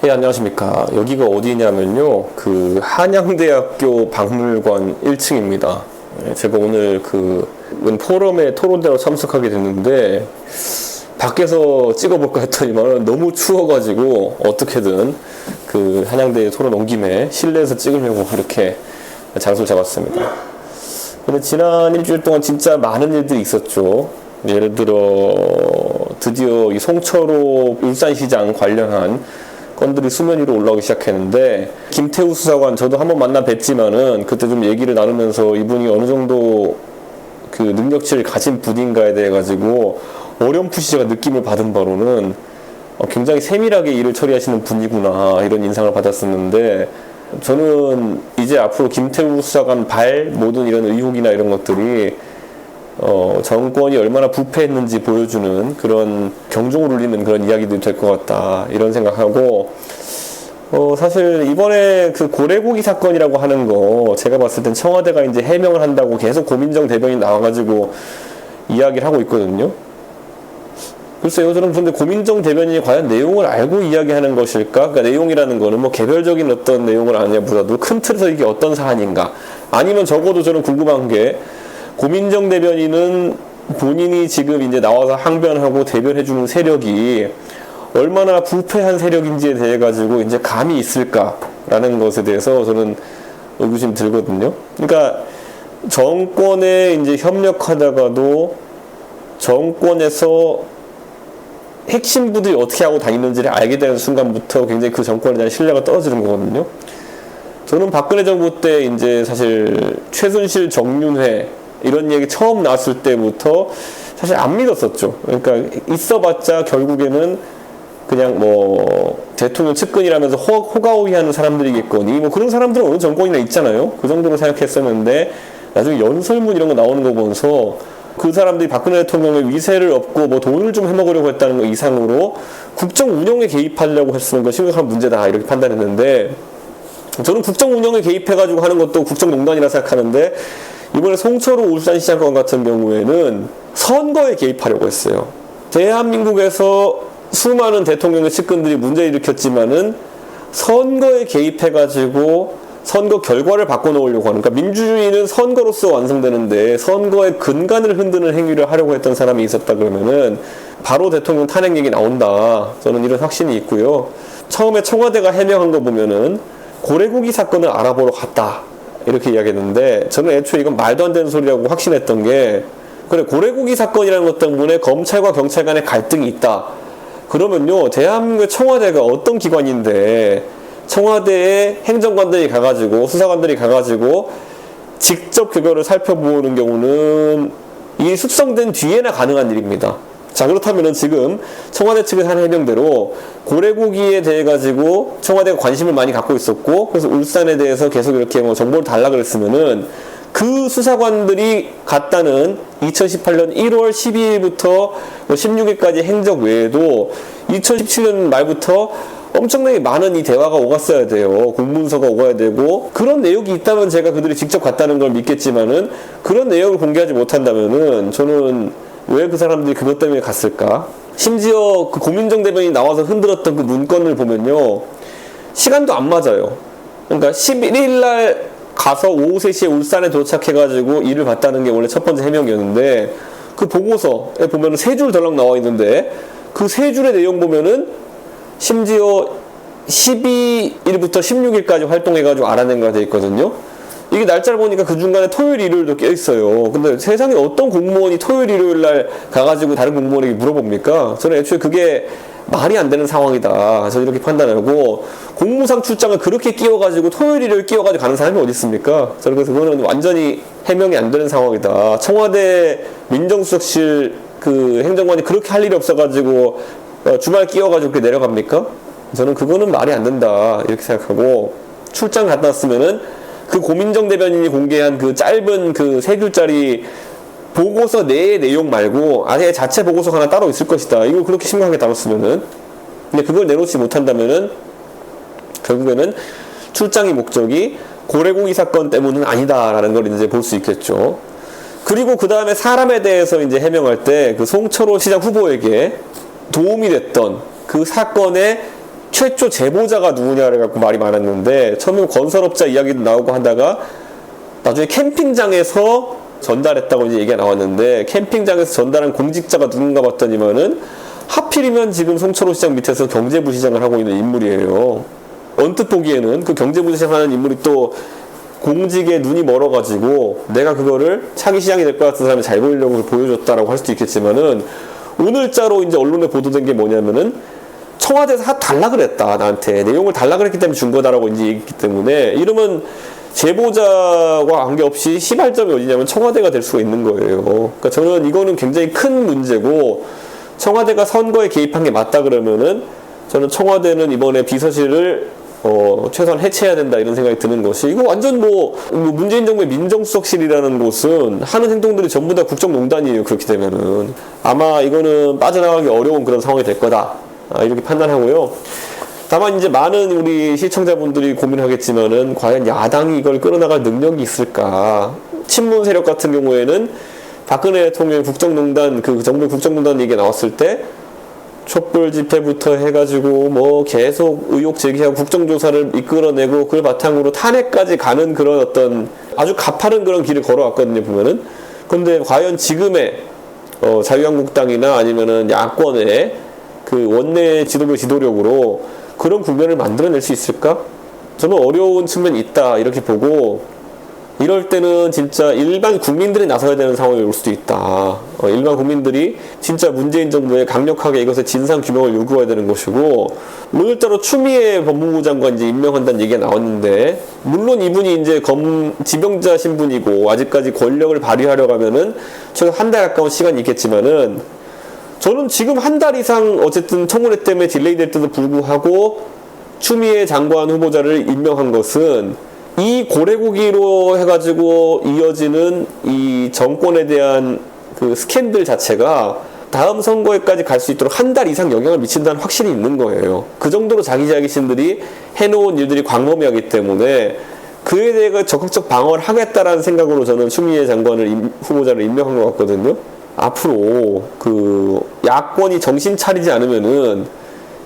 네, 안녕하십니까. 여기가 어디냐면요. 그 한양대학교 박물관 1층입니다. 제가 오늘 그 포럼에 토론대로 참석하게 됐는데 밖에서 찍어볼까 했더니만 너무 추워가지고 어떻게든 그 한양대 토론 온 김에 실내에서 찍으려고 이렇게 장소를 잡았습니다. 근데 지난 일주일 동안 진짜 많은 일들이 있었죠. 예를 들어 드디어 이 송철호 울산시장 관련한 건들이 수면 위로 올라오기 시작했는데, 김태우 수사관 저도 한번 만나 뵀지만은 그때 좀 얘기를 나누면서 이분이 어느 정도 그 능력치를 가진 분인가에 대해 가지고 어렴풋이 제가 느낌을 받은 바로는 굉장히 세밀하게 일을 처리하시는 분이구나, 이런 인상을 받았었는데, 저는 이제 앞으로 김태우 수사관 모든 이런 의혹이나 이런 것들이 정권이 얼마나 부패했는지 보여주는 그런 경종을 울리는 그런 이야기들이 될 것 같다, 이런 생각하고, 사실 이번에 그 고래고기 사건이라고 하는 거 제가 봤을 땐 청와대가 이제 해명을 한다고 계속 고민정 대변인 나와가지고 이야기를 하고 있거든요. 글쎄요, 저는 근데 고민정 대변인이 과연 내용을 알고 이야기하는 것일까? 그러니까 내용이라는 거는 뭐 개별적인 어떤 내용을 아냐보다도 큰 틀에서 이게 어떤 사안인가? 아니면 적어도 저는 궁금한 게, 고민정 대변인은 본인이 지금 이제 나와서 항변하고 대변해주는 세력이 얼마나 부패한 세력인지에 대해 가지고 이제 감이 있을까라는 것에 대해서 저는 의구심 들거든요. 그러니까 정권에 이제 협력하다가도 정권에서 핵심부들이 어떻게 하고 다니는지를 알게 되는 순간부터 굉장히 그 정권에 대한 신뢰가 떨어지는 거거든요. 저는 박근혜 정부 때 이제 사실 최순실, 정윤회 이런 얘기 처음 나왔을 때부터 사실 안 믿었었죠. 그러니까 있어봤자 결국에는 그냥 뭐 대통령 측근이라면서 호가호위하는 사람들이겠거니, 뭐 그런 사람들은 어느 정권이나 있잖아요. 그 정도로 생각했었는데, 나중에 연설문 이런 거 나오는 거 보면서 그 사람들이 박근혜 대통령의 위세를 얻고 뭐 돈을 좀 해먹으려고 했다는 거 이상으로 국정 운영에 개입하려고 했으면 건 심각한 문제다, 이렇게 판단했는데, 저는 국정 운영에 개입해가지고 하는 것도 국정농단이라 생각하는데, 이번에 송철호 울산시장 건 같은 경우에는 선거에 개입하려고 했어요. 대한민국에서 수많은 대통령의 측근들이 문제를 일으켰지만은 선거에 개입해가지고 선거 결과를 바꿔놓으려고 하는, 그러니까 민주주의는 선거로서 완성되는데 선거의 근간을 흔드는 행위를 하려고 했던 사람이 있었다 그러면은 바로 대통령 탄핵 얘기 나온다, 저는 이런 확신이 있고요. 처음에 청와대가 해명한 거 보면은 고래고기 사건을 알아보러 갔다, 이렇게 이야기했는데, 저는 애초에 이건 말도 안 되는 소리라고 확신했던 게, 그래 고래고기 사건이라는 것 때문에 검찰과 경찰 간에 갈등이 있다 그러면요, 대한민국의 청와대가 어떤 기관인데 청와대에 행정관들이 가가지고 수사관들이 가가지고 직접 그거를 살펴보는 경우는 이게 숙성된 뒤에나 가능한 일입니다. 자, 그렇다면은 지금 청와대 측에서 한 해명대로 고래고기에 대해 가지고 청와대가 관심을 많이 갖고 있었고, 그래서 울산에 대해서 계속 이렇게 뭐 정보를 달라 그랬으면은 그 수사관들이 갔다는 2018년 1월 12일부터 16일까지 행적 외에도 2017년 말부터 엄청나게 많은 이 대화가 오갔어야 돼요. 공문서가 오가야 되고, 그런 내용이 있다면 제가 그들이 직접 갔다는 걸 믿겠지만은 그런 내용을 공개하지 못한다면은 저는 왜 그 사람들이 그것 때문에 갔을까? 심지어 그 고민정 대변인이 나와서 흔들었던 그 문건을 보면요, 시간도 안 맞아요. 그러니까 11일 날 가서 오후 3시에 울산에 도착해가지고 일을 봤다는 게 원래 첫 번째 해명이었는데, 그 보고서에 보면은 3줄 덜렁 나와 있는데, 그 3줄의 내용 보면은 심지어 12일부터 16일까지 활동해가지고 알아낸 거가 돼 있거든요. 이게 날짜를 보니까 그 중간에 토요일, 일요일도 껴있어요. 근데 세상에 어떤 공무원이 토요일, 일요일 날 가가지고 다른 공무원에게 물어봅니까? 저는 애초에 그게 말이 안 되는 상황이다, 저는 이렇게 판단하고, 공무상 출장을 그렇게 끼워가지고 토요일, 일요일 끼워가지고 가는 사람이 어디 있습니까? 저는 그래서 그거는 완전히 해명이 안 되는 상황이다. 청와대 민정수석실 그 행정관이 그렇게 할 일이 없어가지고 주말 끼워가지고 그렇게 내려갑니까? 저는 그거는 말이 안 된다, 이렇게 생각하고, 출장 갔다 왔으면은 그 고민정 대변인이 공개한 그 짧은 그 3줄짜리 보고서 내의 내용 말고 아예 자체 보고서가 하나 따로 있을 것이다, 이걸 그렇게 심각하게 다뤘으면은. 근데 그걸 내놓지 못한다면은 결국에는 출장의 목적이 고래고기 사건 때문은 아니다라는 걸 이제 볼 수 있겠죠. 그리고 그 다음에 사람에 대해서 이제 해명할 때 그 송철호 시장 후보에게 도움이 됐던 그 사건의 최초 제보자가 누구냐를 갖고 말이 많았는데 처음에 건설업자 이야기도 나오고 하다가 나중에 캠핑장에서 전달했다고 이제 얘기가 나왔는데 캠핑장에서 전달한 공직자가 누군가 봤더니만은 하필이면 지금 송철호시장 밑에서 경제부시장을 하고 있는 인물이에요. 언뜻 보기에는 그 경제부시장 하는 인물이 또 공직에 눈이 멀어가지고 내가 그거를 차기 시장이 될 것 같은 사람이 잘 보이려고 보여줬다라고 할 수도 있겠지만은 오늘자로 이제 언론에 보도된 게 뭐냐면은 청와대에서 달라 그랬다 나한테 내용을 달라 그랬기 때문에 준 거다라고 이제 얘기했기 때문에 이러면 제보자와 관계없이 시발점이 어디냐면 청와대가 될 수가 있는 거예요. 그러니까 저는 이거는 굉장히 큰 문제고 청와대가 선거에 개입한 게 맞다 그러면은 저는 청와대는 이번에 비서실을 최소한 해체해야 된다 이런 생각이 드는 것이 이거 완전 뭐 문재인 정부의 민정수석실이라는 곳은 하는 행동들이 전부 다 국정농단이에요. 그렇게 되면은 아마 이거는 빠져나가기 어려운 그런 상황이 될 거다 이렇게 판단하고요. 다만 이제 많은 우리 시청자분들이 고민하겠지만은 과연 야당이 이걸 끌어나갈 능력이 있을까? 친문 세력 같은 경우에는 박근혜 대통령 국정농단 그 정부 국정농단 얘기 나왔을 때 촛불 집회부터 해가지고 뭐 계속 의혹 제기하고 국정조사를 이끌어내고 그걸 바탕으로 탄핵까지 가는 그런 어떤 아주 가파른 그런 길을 걸어왔거든요 보면은. 근데 과연 지금의 자유한국당이나 아니면은 야권의 그 원내 지도부 지도력으로 그런 국면을 만들어낼 수 있을까? 저는 어려운 측면이 있다 이렇게 보고 이럴 때는 진짜 일반 국민들이 나서야 되는 상황이 올 수도 있다. 일반 국민들이 진짜 문재인 정부에 강력하게 이것의 진상 규명을 요구해야 되는 것이고 오늘따라 추미애 법무부 장관 이제 임명한다는 얘기가 나왔는데 물론 이분이 이제 지병자 신분이고 아직까지 권력을 발휘하려고 하면은 최소 한 달 가까운 시간이 있겠지만은 저는 지금 한 달 이상 어쨌든 청문회 때문에 딜레이 될 때도 불구하고 추미애 장관 후보자를 임명한 것은 이 고래고기로 해가지고 이어지는 이 정권에 대한 그 스캔들 자체가 다음 선거에까지 갈 수 있도록 한 달 이상 영향을 미친다는 확신이 있는 거예요. 그 정도로 자기자신들이 해놓은 일들이 광범위하기 때문에 그에 대해 적극적 방어를 하겠다라는 생각으로 저는 추미애 장관을 후보자를 임명한 것 같거든요. 앞으로 그 야권이 정신 차리지 않으면은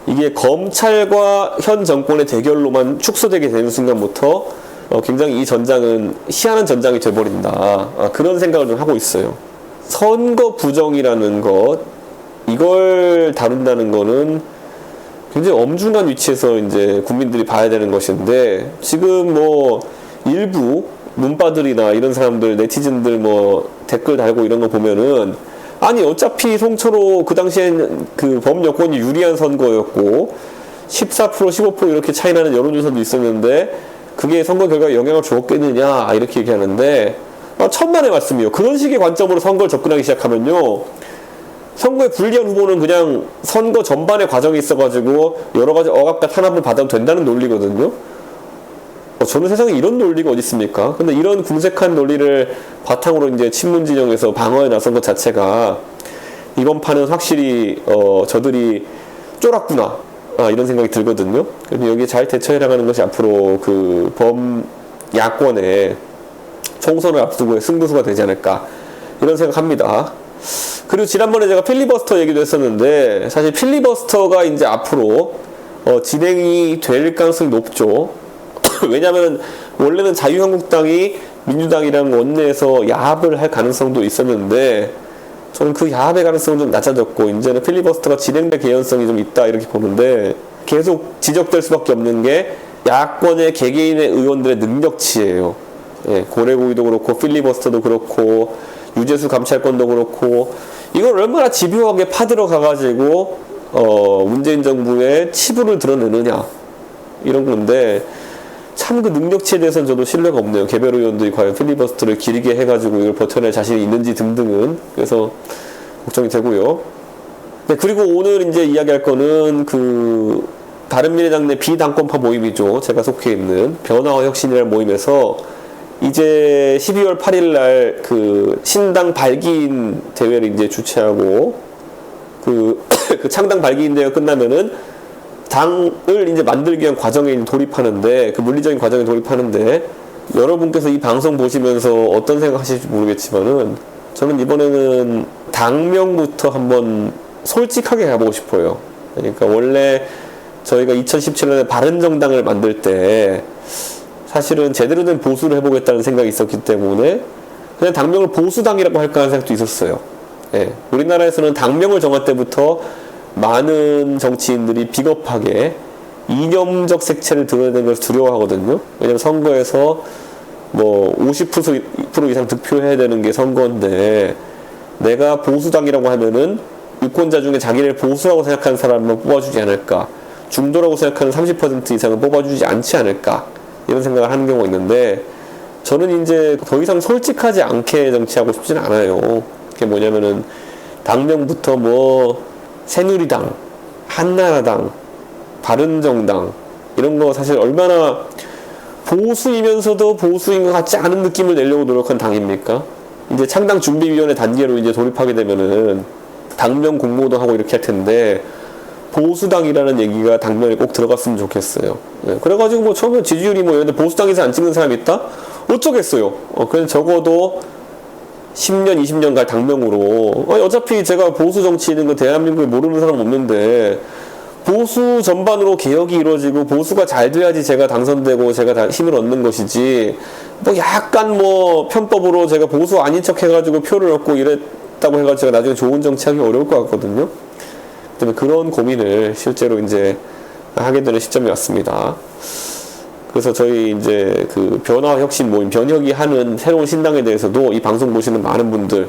이게 검찰과 현 정권의 대결로만 축소되게 되는 순간부터 굉장히 이 전장은 희한한 전장이 돼버린다. 그런 생각을 좀 하고 있어요. 선거 부정이라는 것, 이걸 다룬다는 거는 굉장히 엄중한 위치에서 이제 국민들이 봐야 되는 것인데, 지금 뭐 일부 문바들이나 이런 사람들, 네티즌들 뭐 댓글 달고 이런 거 보면은, 아니, 어차피 송철호 그 당시엔 그 범여권이 유리한 선거였고, 14%, 15% 이렇게 차이 나는 여론조사도 있었는데, 그게 선거 결과에 영향을 주었겠느냐 이렇게 얘기하는데 천만의 말씀이에요. 그런 식의 관점으로 선거를 접근하기 시작하면요 선거에 불리한 후보는 그냥 선거 전반의 과정이 있어가지고 여러 가지 억압과 탄압을 받아도 된다는 논리거든요. 저는 세상에 이런 논리가 어디 있습니까? 근데 이런 궁색한 논리를 바탕으로 이제 친문 진영에서 방어에 나선 것 자체가 이번 판은 확실히 저들이 쫄았구나. 이런 생각이 들거든요. 그래서 여기에 잘 대처해 나가는 것이 앞으로 그 야권의 총선을 앞두고의 승부수가 되지 않을까 이런 생각합니다. 그리고 지난번에 제가 필리버스터 얘기도 했었는데 사실 필리버스터가 이제 앞으로 진행이 될 가능성이 높죠. 왜냐하면 원래는 자유한국당이 민주당이랑 원내에서 야합을 할 가능성도 있었는데 저는 그 야합의 가능성은 좀 낮아졌고 이제는 필리버스터가 진행될 개연성이 좀 있다 이렇게 보는데 계속 지적될 수밖에 없는 게 야권의 개개인의 의원들의 능력치예요. 예, 고래고기도 그렇고 필리버스터도 그렇고 유재수 감찰권도 그렇고 이걸 얼마나 집요하게 파들어 가가지고 문재인 정부의 치부를 드러내느냐 이런 건데 참 그 능력치에 대해서는 저도 신뢰가 없네요. 개별 의원들이 과연 필리버스터를 길게 해가지고 이걸 버텨낼 자신이 있는지 등등은 그래서 걱정이 되고요. 네, 그리고 오늘 이제 이야기할 거는 그 바른미래당 내 비당권파 모임이죠. 제가 속해 있는 변화와 혁신이라는 모임에서 이제 12월 8일 날 그 신당 발기인 대회를 이제 주최하고 그 창당 발기인 대회가 끝나면은 당을 이제 만들기 위한 과정에 돌입하는데 그 물리적인 과정에 돌입하는데 여러분께서 이 방송 보시면서 어떤 생각 하실지 모르겠지만은 저는 이번에는 당명부터 한번 솔직하게 가보고 싶어요. 그러니까 원래 저희가 2017년에 바른정당을 만들 때 사실은 제대로 된 보수를 해보겠다는 생각이 있었기 때문에 그냥 당명을 보수당이라고 할까 하는 생각도 있었어요. 예, 우리나라에서는 당명을 정할 때부터 많은 정치인들이 비겁하게 이념적 색채를 드러내는 것을 두려워하거든요. 왜냐면 선거에서 뭐 50% 이상 득표해야 되는 게 선거인데 내가 보수당이라고 하면은 유권자 중에 자기를 보수라고 생각하는 사람만 뽑아주지 않을까, 중도라고 생각하는 30% 이상은 뽑아주지 않지 않을까, 이런 생각을 하는 경우가 있는데 저는 이제 더 이상 솔직하지 않게 정치하고 싶지는 않아요. 그게 뭐냐면은 당명부터 뭐 새누리당, 한나라당, 바른정당 이런 거 사실 얼마나 보수이면서도 보수인 것 같지 않은 느낌을 내려고 노력한 당입니까? 이제 창당 준비위원회 단계로 이제 돌입하게 되면은 당명 공모도 하고 이렇게 할 텐데 보수당이라는 얘기가 당면에 꼭 들어갔으면 좋겠어요. 네, 그래가지고 뭐 처음에 지지율이 뭐 예를 들어 보수당에서 안 찍는 사람이 있다? 어쩌겠어요. 그래서 적어도 10년, 20년 갈 당명으로 어차피 제가 보수 정치인인 거 대한민국에 모르는 사람 없는데 보수 전반으로 개혁이 이루어지고 보수가 잘 돼야지 제가 당선되고 제가 다 힘을 얻는 것이지 뭐 약간 뭐 편법으로 제가 보수 아닌 척 해가지고 표를 얻고 이랬다고 해가지고 제가 나중에 좋은 정치하기 어려울 것 같거든요. 때문에 그런 고민을 실제로 이제 하게 되는 시점이 왔습니다. 그래서 저희 이제 그 변화 혁신 모임 변혁이 하는 새로운 신당에 대해서도 이 방송 보시는 많은 분들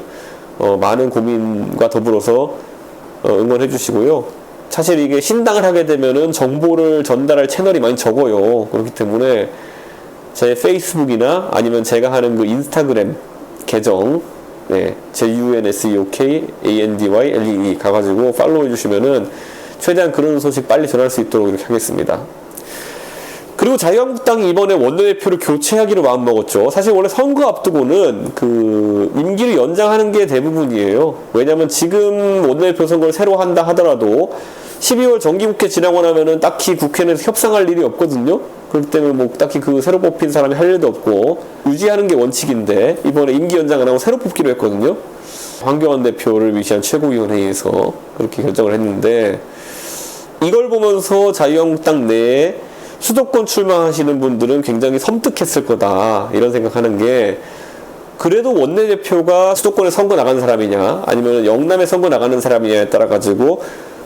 많은 고민과 더불어서 응원해 주시고요. 사실 이게 신당을 하게 되면은 정보를 전달할 채널이 많이 적어요. 그렇기 때문에 제 페이스북이나 아니면 제가 하는 그 인스타그램 계정 네, JUNSEOKANDYLEE 가가지고 팔로우 해주시면은 최대한 그런 소식 빨리 전할 수 있도록 이렇게 하겠습니다. 그리고 자유한국당이 이번에 원내대표를 교체하기로 마음먹었죠. 사실 원래 선거 앞두고는 그 임기를 연장하는 게 대부분이에요. 왜냐면 지금 원내대표 선거를 새로 한다 하더라도 12월 정기국회 지나고 나면은 딱히 국회는 협상할 일이 없거든요. 그렇기 때문에 뭐 딱히 그 새로 뽑힌 사람이 할 일도 없고 유지하는 게 원칙인데 이번에 임기 연장 안 하고 새로 뽑기로 했거든요. 황교안 대표를 위시한 최고위원회에서 그렇게 결정을 했는데 이걸 보면서 자유한국당 내에 수도권 출마하시는 분들은 굉장히 섬뜩했을 거다 이런 생각하는 게 그래도 원내대표가 수도권에 선거 나가는 사람이냐 아니면 영남에 선거 나가는 사람이냐에 따라 가지고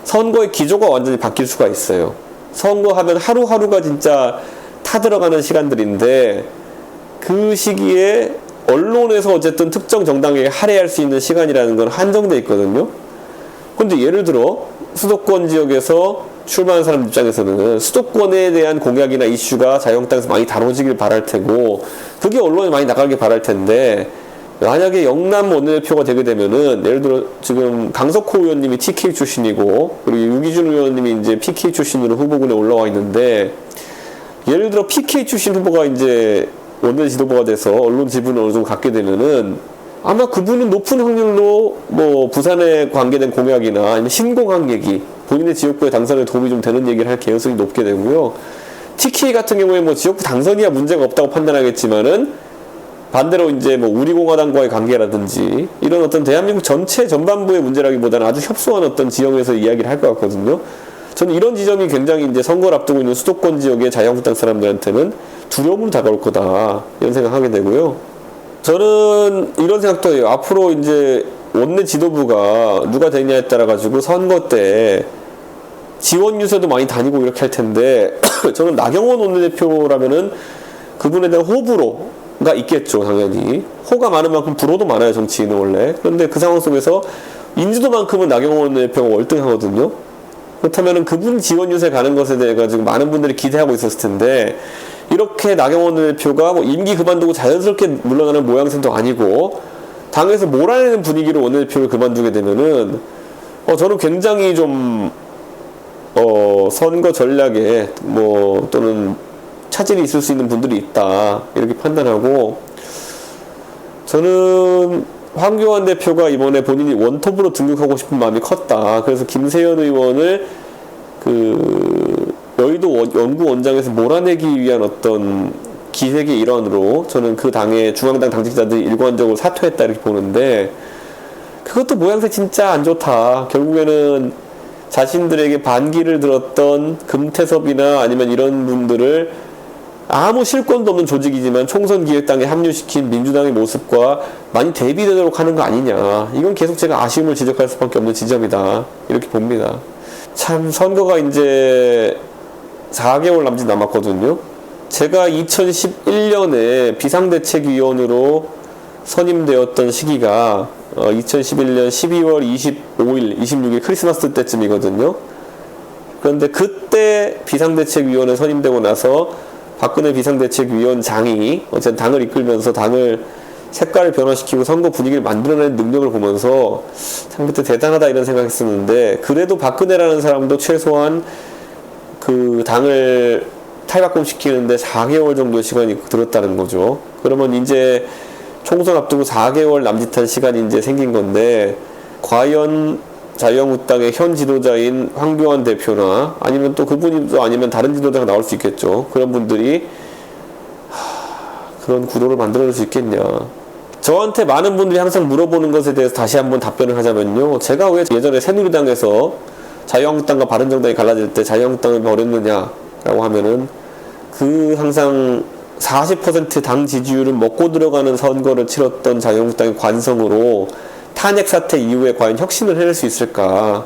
선거의 기조가 완전히 바뀔 수가 있어요. 선거하면 하루하루가 진짜 타들어가는 시간들인데 그 시기에 언론에서 어쨌든 특정 정당에게 할애할 수 있는 시간이라는 건 한정돼 있거든요. 근데 예를 들어 수도권 지역에서 출마한 사람 입장에서는 수도권에 대한 공약이나 이슈가 자유한국당에서 많이 다뤄지길 바랄 테고 그게 언론에 많이 나가길 바랄 텐데 만약에 영남 원내대표가 되게 되면은 예를 들어 지금 강석호 의원님이 TK 출신이고 그리고 유기준 의원님이 이제 PK 출신으로 후보군에 올라와 있는데 예를 들어 PK 출신 후보가 이제 원내 지도부가 돼서 언론 지분을 어느 정도 갖게 되면은 아마 그분은 높은 확률로 뭐 부산에 관계된 공약이나 아니면 신공항 얘기 본인의 지역구의 당선에 도움이 좀 되는 얘기를 할 개연성이 높게 되고요. TK 같은 경우에 뭐 지역구 당선이야 문제가 없다고 판단하겠지만은 반대로 이제 뭐 우리공화당과의 관계라든지 이런 어떤 대한민국 전체 전반부의 문제라기보다는 아주 협소한 어떤 지형에서 이야기를 할 것 같거든요. 저는 이런 지점이 굉장히 이제 선거를 앞두고 있는 수도권 지역의 자유한국당 사람들한테는 두려움으로 다가올 거다 이런 생각하게 되고요. 저는 이런 생각도 해요. 앞으로 이제 원내 지도부가 누가 되냐에 따라 가지고 선거 때 지원 유세도 많이 다니고 이렇게 할 텐데 저는 나경원 원내대표라면은 그분에 대한 호불호가 있겠죠. 당연히 호가 많은 만큼 불호도 많아요. 정치인은 원래. 그런데 그 상황 속에서 인지도만큼은 나경원 원내대표가 월등하거든요. 그렇다면은 그분 지원 유세 가는 것에 대해 가지고 많은 분들이 기대하고 있었을 텐데 이렇게 나경원 원내대표가 뭐 임기 그만두고 자연스럽게 물러나는 모양새도 아니고 당에서 몰아내는 분위기로 원내대표를 그만두게 되면은 저는 굉장히 좀 선거 전략에 뭐 또는 차질이 있을 수 있는 분들이 있다 이렇게 판단하고 저는 황교안 대표가 이번에 본인이 원톱으로 등극하고 싶은 마음이 컸다. 그래서 김세연 의원을 그 여의도 연구원장에서 몰아내기 위한 어떤 기획의 일환으로 저는 그 당의 중앙당 당직자들이 일관적으로 사퇴했다 이렇게 보는데 그것도 모양새 진짜 안 좋다. 결국에는 자신들에게 반기를 들었던 금태섭이나 아니면 이런 분들을 아무 실권도 없는 조직이지만 총선기획당에 합류시킨 민주당의 모습과 많이 대비되도록 하는 거 아니냐. 이건 계속 제가 아쉬움을 지적할 수밖에 없는 지점이다. 이렇게 봅니다. 참 선거가 이제 4개월 남짓 남았거든요. 제가 2011년에 비상대책위원으로 선임되었던 시기가 2011년 12월 25일, 26일 크리스마스 때쯤이거든요. 그런데 그때 비상대책위원회 선임되고 나서 박근혜 비상대책위원장이 어쨌든 당을 이끌면서 당을 색깔을 변화시키고 선거 분위기를 만들어내는 능력을 보면서 참 그때 대단하다 이런 생각했었는데, 그래도 박근혜라는 사람도 최소한 그 당을 탈바꿈시키는데 4개월 정도 시간이 들었다는 거죠. 그러면 이제 총선 앞두고 4개월 남짓한 시간이 이제 생긴 건데, 과연 자유한국당의 현 지도자인 황교안 대표나 아니면 또 그분이 또 아니면 다른 지도자가 나올 수 있겠죠. 그런 분들이 그런 구도를 만들어낼 수 있겠냐. 저한테 많은 분들이 항상 물어보는 것에 대해서 다시 한번 답변을 하자면요. 제가 왜 예전에 새누리당에서 자유한국당과 바른정당이 갈라질 때 자유한국당을 버렸느냐라고 하면은 그 항상 40% 당 지지율을 먹고 들어가는 선거를 치렀던 자유한국당의 관성으로 탄핵 사태 이후에 과연 혁신을 해낼 수 있을까?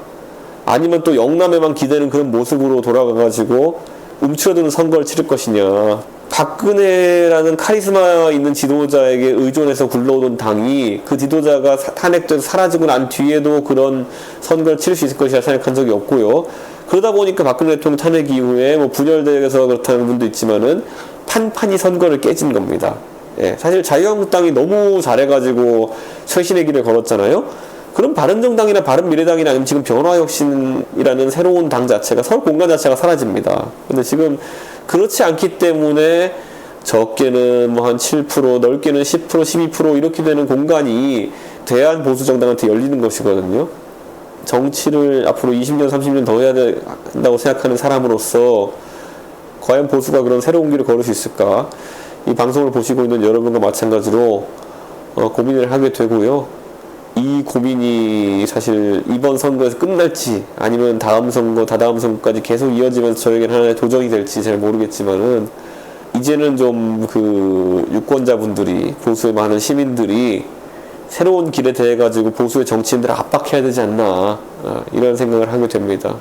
아니면 또 영남에만 기대는 그런 모습으로 돌아가가지고 움츠러드는 선거를 치를 것이냐? 박근혜라는 카리스마 있는 지도자에게 의존해서 굴러오던 당이 그 지도자가 탄핵돼서 사라지고 난 뒤에도 그런 선거를 치를 수 있을 것이라 생각한 적이 없고요. 그러다 보니까 박근혜 대통령 탄핵 이후에 뭐 분열돼서 그렇다는 분도 있지만은 판판이 선거를 깨진 겁니다. 예, 사실 자유한국당이 너무 잘해가지고 쇄신의 길을 걸었잖아요. 그럼 바른정당이나 바른미래당이나 아니면 지금 변화혁신이라는 새로운 당 자체가 서울 공간 자체가 사라집니다. 근데 지금 그렇지 않기 때문에 적게는 뭐 한 7%, 넓게는 10%, 12% 이렇게 되는 공간이 대한보수정당한테 열리는 것이거든요. 정치를 앞으로 20년, 30년 더 해야 된다고 생각하는 사람으로서 과연 보수가 그런 새로운 길을 걸을 수 있을까? 이 방송을 보시고 있는 여러분과 마찬가지로 고민을 하게 되고요. 이 고민이 사실 이번 선거에서 끝날지 아니면 다음 선거, 다다음 선거까지 계속 이어지면서 저에게는 하나의 도전이 될지 잘 모르겠지만은, 이제는 좀 그 유권자분들이, 보수의 많은 시민들이 새로운 길에 대해 가지고 보수의 정치인들을 압박해야 되지 않나, 이런 생각을 하게 됩니다.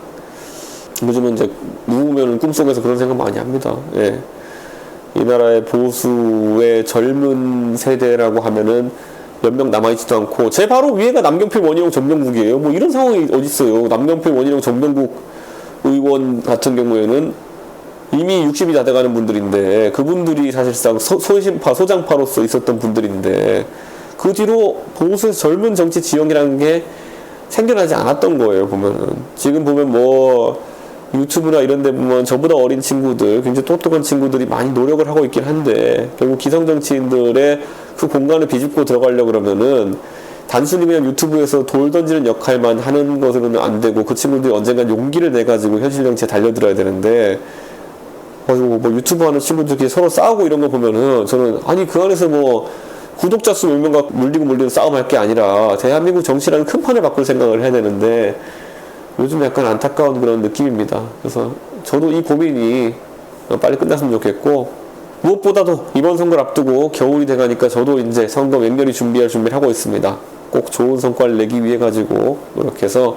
요즘은 이제 누우면 꿈속에서 그런 생각 많이 합니다. 예. 이 나라의 보수의 젊은 세대라고 하면은 몇 명 남아있지도 않고, 제 바로 위에가 남경필, 원희룡, 정병국이에요. 뭐 이런 상황이 어딨어요. 남경필, 원희룡, 정병국 의원 같은 경우에는 이미 60이 다 돼가는 분들인데, 그분들이 사실상 소신파, 소장파로서 있었던 분들인데, 그 뒤로 보수의 젊은 정치 지형이라는 게 생겨나지 않았던 거예요, 보면은. 지금 보면 뭐 유튜브나 이런 데 보면 저보다 어린 친구들, 굉장히 똑똑한 친구들이 많이 노력을 하고 있긴 한데, 결국 기성정치인들의 그 공간을 비집고 들어가려고 그러면은 단순히 그냥 유튜브에서 돌 던지는 역할만 하는 것으로는 안 되고, 그 친구들이 언젠간 용기를 내가지고 현실 정치에 달려들어야 되는데, 뭐 유튜브 하는 친구들끼리 서로 싸우고 이런 거 보면은, 저는 아니 그 안에서 뭐 구독자 수 몇 명과 물리고 싸움할 게 아니라 대한민국 정치라는 큰 판을 바꿀 생각을 해야 되는데, 요즘 약간 안타까운 그런 느낌입니다. 그래서 저도 이 고민이 빨리 끝났으면 좋겠고, 무엇보다도 이번 선거를 앞두고 겨울이 돼가니까 저도 이제 선거 맹렬히 준비를 하고 있습니다. 꼭 좋은 성과를 내기 위해 가지고 노력해서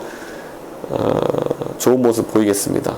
좋은 모습 보이겠습니다.